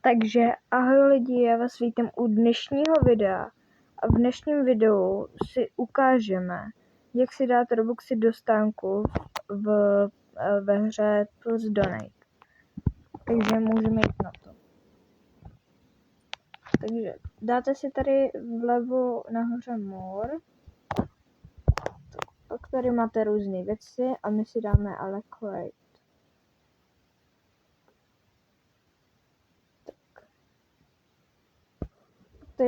Takže ahoj lidi, já vás vítám u dnešního videa. A v dnešním videu si ukážeme, jak si dát Robuxy do stánku ve hře plus Donate. Takže můžeme jít na to. Takže dáte si tady vlevo nahoře More. Pak tady máte různé věci a my si dáme Allocate.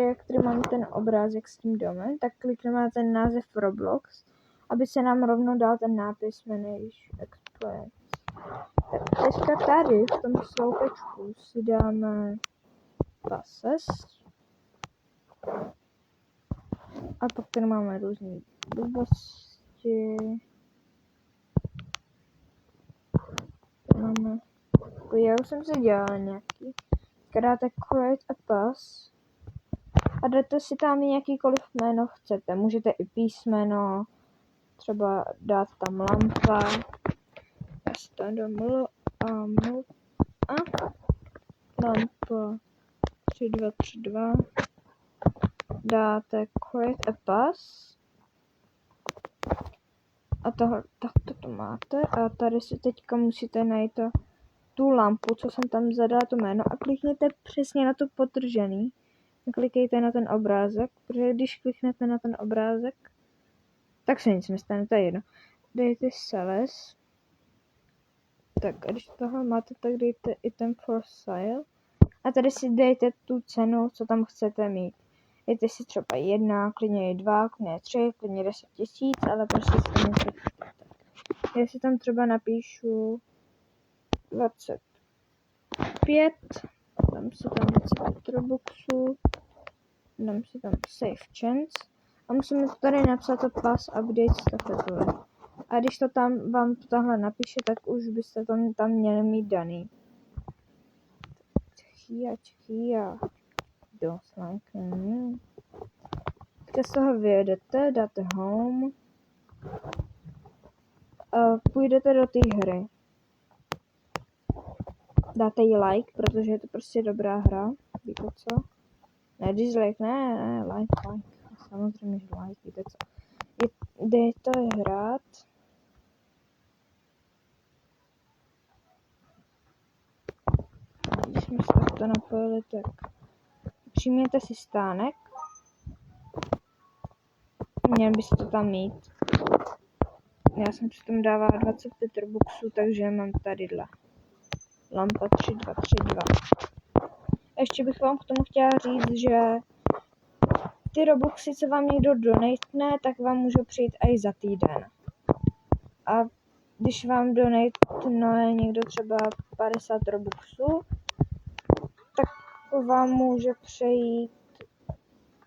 Jak tady máme ten obrázek s tím domem, tak klikneme na ten název Roblox, aby se nám rovnou dal ten nápis Manage Experience. Tak teďka tady v tom sloupečku si dáme Passes. A pak tady máme různé blbosti. Máme, já už jsem si dělala nějaký. Dáte Create a Pass. A dáte si tam jakýkoliv jméno chcete. Můžete i písmeno, třeba dát tam lampa. Já si tam dám lampa 3232. Dáte Create a Pass. A takto to máte. A tady si teďka musíte najít tu lampu, co jsem tam zadala to jméno. A klikněte přesně na to podtržený. Klikejte na ten obrázek, protože když kliknete na ten obrázek, tak se nic nestane, to je jedno. Dejte Sales. Tak a když tohle máte, tak dejte item for sale. A tady si dejte tu cenu, co tam chcete mít. Dejte si třeba 1, klidně i 2, klidně 3, klidně 10 000, ale prostě si tam něco chcete. Já si tam třeba napíšu 25, dám si tam 20 Robuxů, dám si tam Save Chance a musíme to tady napsat to pass update stafetové. A když to tam vám to tahle napíše, tak už byste to tam měli mít daný. Chia. Dost like. Když z toho vyjedete, dáte home a půjdete do té hry. Dáte jí like, protože je to prostě dobrá hra. Víte co? Ne, dislike, ne, like. Samozřejmě, že like, víte co. Jdete hrát. Když jsme se to napojili, tak přijměte si stánek. Měl byste to tam mít. Já jsem přitom dávala 25 Robuxů, takže mám tadyhle. Lampa 3232. Ještě bych vám k tomu chtěla říct, že ty Robuxy, co vám někdo donatne, tak vám můžou přijít i za týden. A když vám donatne někdo třeba 50 Robuxů, tak vám může přejít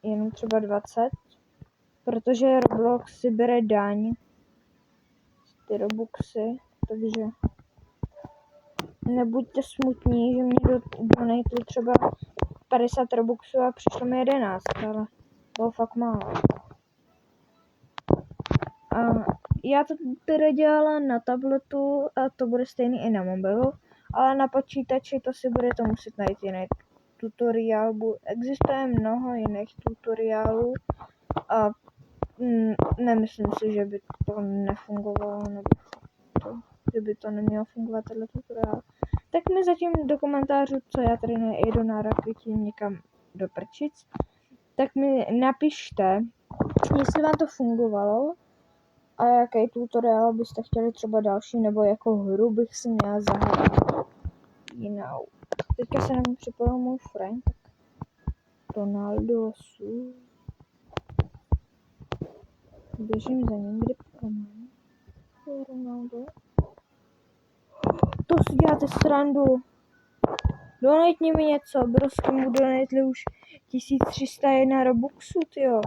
jenom třeba 20, protože Roblox si bere daň ty Robuxy, takže nebuďte smutní, že mě donatli třeba 50 Robuxů a přišlo mi 11, ale bylo fakt málo. A já to teda dělala na tabletu a to bude stejný i na mobilu, ale na počítači to si budete muset najít jiný tutoriál. Existuje mnoho jiných tutoriálů a nemyslím si, že by to nefungovalo, nebo že by to nemělo fungovat tenhle tutoriál. Tak mi zatím do komentářů, co já tady nejdu na raketě někam do prčic, tak mi napište, jestli vám to fungovalo a jaký tutoriál byste chtěli třeba další, nebo jako hru bych si měla zahrát jinou. Teďka se na mě připojil můj friend, tak Ronaldo Su. Běžím za ním, kde mám. Ronaldo. To si děláte srandu. Donejte mi něco, prostě mu donejtli už 1301 Robuxů, tyjo.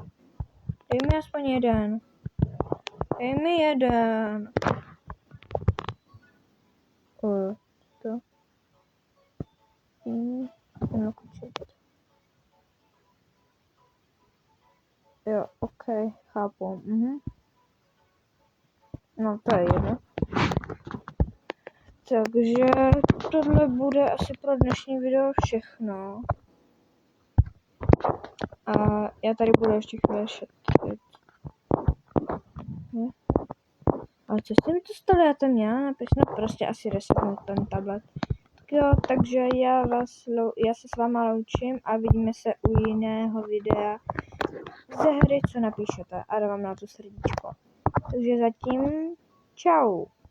Dej mi aspoň jeden. Dej mi jeden. To. Jo, ok, chápu. No to je jedno. Takže tohle bude asi pro dnešní video všechno. A já tady budu ještě chvíli šetřit. Ale co jste mi to stalo? Já tam měla napísat, prostě asi resetnout ten tablet. Tak jo, takže já se s váma loučím a vidíme se u jiného videa ze hry, co napíšete a dávám na to srdíčko. Takže zatím čau.